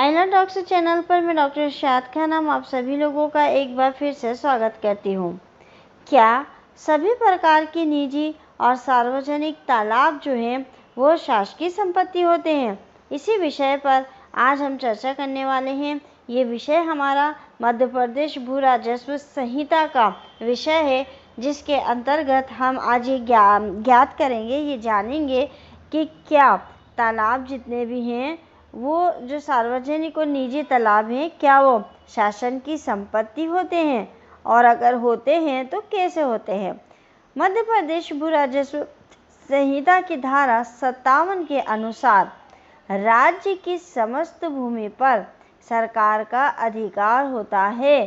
आईना talks channel पर मैं डॉक्टर इरशाद खान आप सभी लोगों का एक बार फिर से स्वागत करती हूँ। क्या सभी प्रकार के निजी और सार्वजनिक तालाब जो हैं वो शासकीय संपत्ति होते हैं? इसी विषय पर आज हम चर्चा करने वाले हैं। ये विषय हमारा मध्य प्रदेश भू राजस्व संहिता का विषय है, जिसके अंतर्गत हम आज ये ज्ञात करेंगे, ये जानेंगे कि क्या तालाब जितने भी हैं वो जो सार्वजनिक और निजी तालाब हैं क्या वो शासन की संपत्ति होते हैं, और अगर होते हैं तो कैसे होते हैं। मध्य प्रदेश भू राजस्व संहिता की धारा 57 के अनुसार राज्य की समस्त भूमि पर सरकार का अधिकार होता है।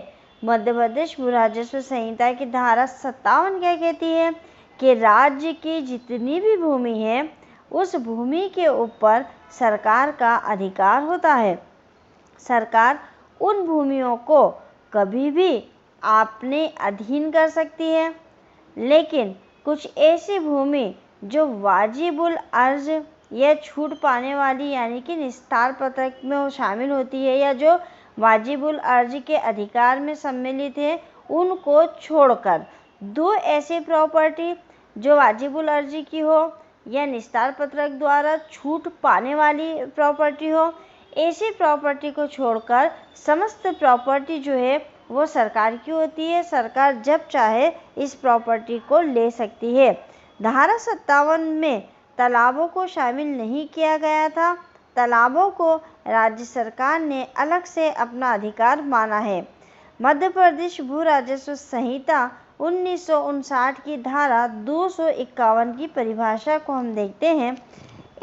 मध्य प्रदेश भू राजस्व संहिता की धारा 57 क्या कहती है कि राज्य की जितनी भी भूमि है उस भूमि के ऊपर सरकार का अधिकार होता है। सरकार उन भूमियों को कभी भी अपने अधीन कर सकती है, लेकिन कुछ ऐसी भूमि जो वाजिबुल अर्ज या छूट पाने वाली यानी कि निस्तार पत्रक में वो शामिल होती है या जो वाजिबुल अर्ज के अधिकार में सम्मिलित है, उनको छोड़कर दो ऐसी प्रॉपर्टी जो वाजिबुल अर्जी की हो या निस्तार पत्रक द्वारा छूट पाने वाली प्रॉपर्टी हो, ऐसी प्रॉपर्टी को छोड़कर समस्त प्रॉपर्टी जो है वो सरकार की होती है। सरकार जब चाहे इस प्रॉपर्टी को ले सकती है। धारा 57 में तालाबों को शामिल नहीं किया गया था। तालाबों को राज्य सरकार ने अलग से अपना अधिकार माना है। मध्य प्रदेश भू राजस्व संहिता 1959 की धारा 251 की परिभाषा को हम देखते हैं।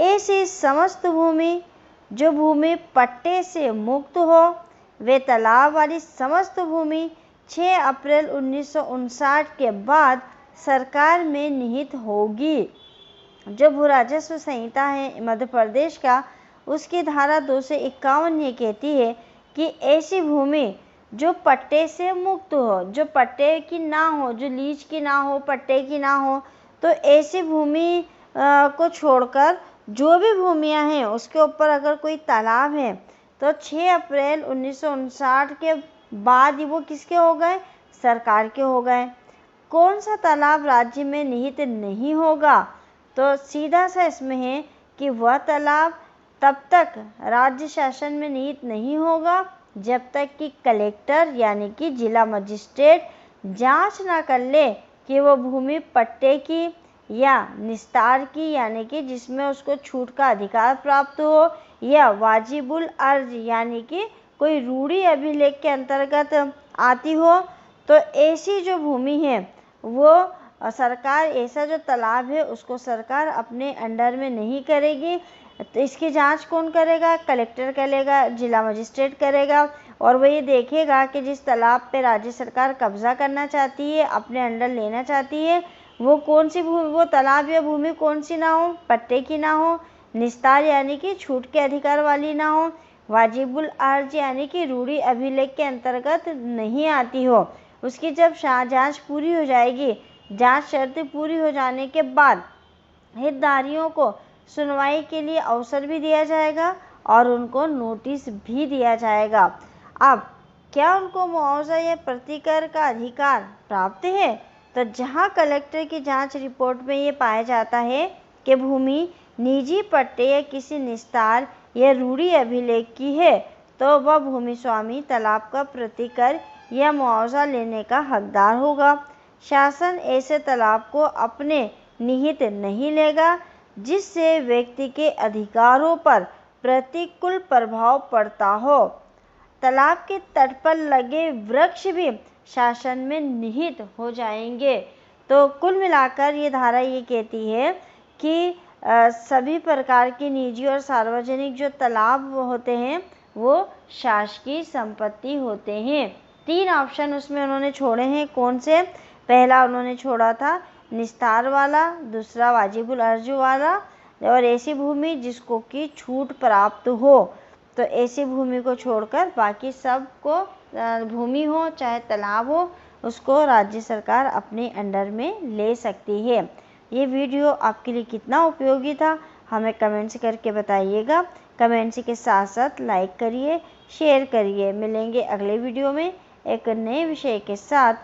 ऐसी समस्त भूमि जो भूमि पट्टे से मुक्त हो, वे तालाब वाली समस्त भूमि 6 अप्रैल 1959 के बाद सरकार में निहित होगी। जो भू राजस्व संहिता है मध्य प्रदेश का, उसकी धारा 251 ये कहती है कि ऐसी भूमि जो पट्टे से मुक्त हो, जो पट्टे की ना हो, जो लीज की ना हो, पट्टे की ना हो, तो ऐसी भूमि को छोड़कर जो भी भूमियां हैं उसके ऊपर अगर कोई तालाब है तो 6 अप्रैल 1959 के बाद ही वो किसके हो गए? सरकार के हो गए। कौन सा तालाब राज्य में निहित नहीं होगा? तो सीधा सा इसमें है कि वह तालाब तब तक राज्य शासन में निहित नहीं होगा जब तक कि कलेक्टर यानी कि जिला मजिस्ट्रेट जांच ना कर ले कि वो भूमि पट्टे की या निस्तार की यानी कि जिसमें उसको छूट का अधिकार प्राप्त हो, या वाजिबुल अर्ज यानी कि कोई रूढ़ी अभिलेख के अंतर्गत आती हो। तो ऐसी जो भूमि है वो सरकार, ऐसा जो तालाब है उसको सरकार अपने अंडर में नहीं करेगी। तो इसकी जांच कौन करेगा? कलेक्टर करेगा, जिला मजिस्ट्रेट करेगा, और वो ये देखेगा कि जिस तालाब पे राज्य सरकार कब्जा करना चाहती है, अपने अंडर लेना चाहती है, वो कौन सी भूमि, वो तालाब या भूमि कौन सी ना हो? पट्टे की ना हो, निस्तार यानी कि छूट के अधिकार वाली ना हो, वाजिबुल अर्ज यानी कि रूढ़ी अभिलेख के अंतर्गत नहीं आती हो। उसकी जब जांच पूरी हो जाएगी, जांच शर्तें पूरी हो जाने के बाद हितधारियों को सुनवाई के लिए अवसर भी दिया जाएगा और उनको नोटिस भी दिया जाएगा। अब क्या उनको मुआवजा या प्रतिकर का अधिकार प्राप्त है? तो जहां कलेक्टर की जांच रिपोर्ट में ये पाया जाता है कि भूमि निजी पट्टे या किसी निस्तार या रूढ़ी अभिलेख की है, तो वह भूमि स्वामी तालाब का प्रतिकर या मुआवजा लेने का हकदार होगा। शासन ऐसे तालाब को अपने निहित नहीं लेगा जिससे व्यक्ति के अधिकारों पर प्रतिकूल प्रभाव पड़ता हो। तालाब के तट पर लगे वृक्ष भी शासन में निहित हो जाएंगे। तो कुल मिलाकर ये धारा ये कहती है कि सभी प्रकार के निजी और सार्वजनिक जो तालाब होते हैं वो शासकीय संपत्ति होते हैं। 3 ऑप्शन उसमें उन्होंने छोड़े हैं। कौन से? पहला उन्होंने छोड़ा था निस्तार वाला, दूसरा वाजिबुल अर्ज वाला, और ऐसी भूमि जिसको की छूट प्राप्त हो। तो ऐसी भूमि को छोड़कर बाकी सब को भूमि हो चाहे तालाब हो, उसको राज्य सरकार अपने अंडर में ले सकती है। ये वीडियो आपके लिए कितना उपयोगी था हमें कमेंट्स करके बताइएगा। कमेंट्स के साथ साथ लाइक करिए, शेयर करिए। मिलेंगे अगले वीडियो में एक नए विषय के साथ।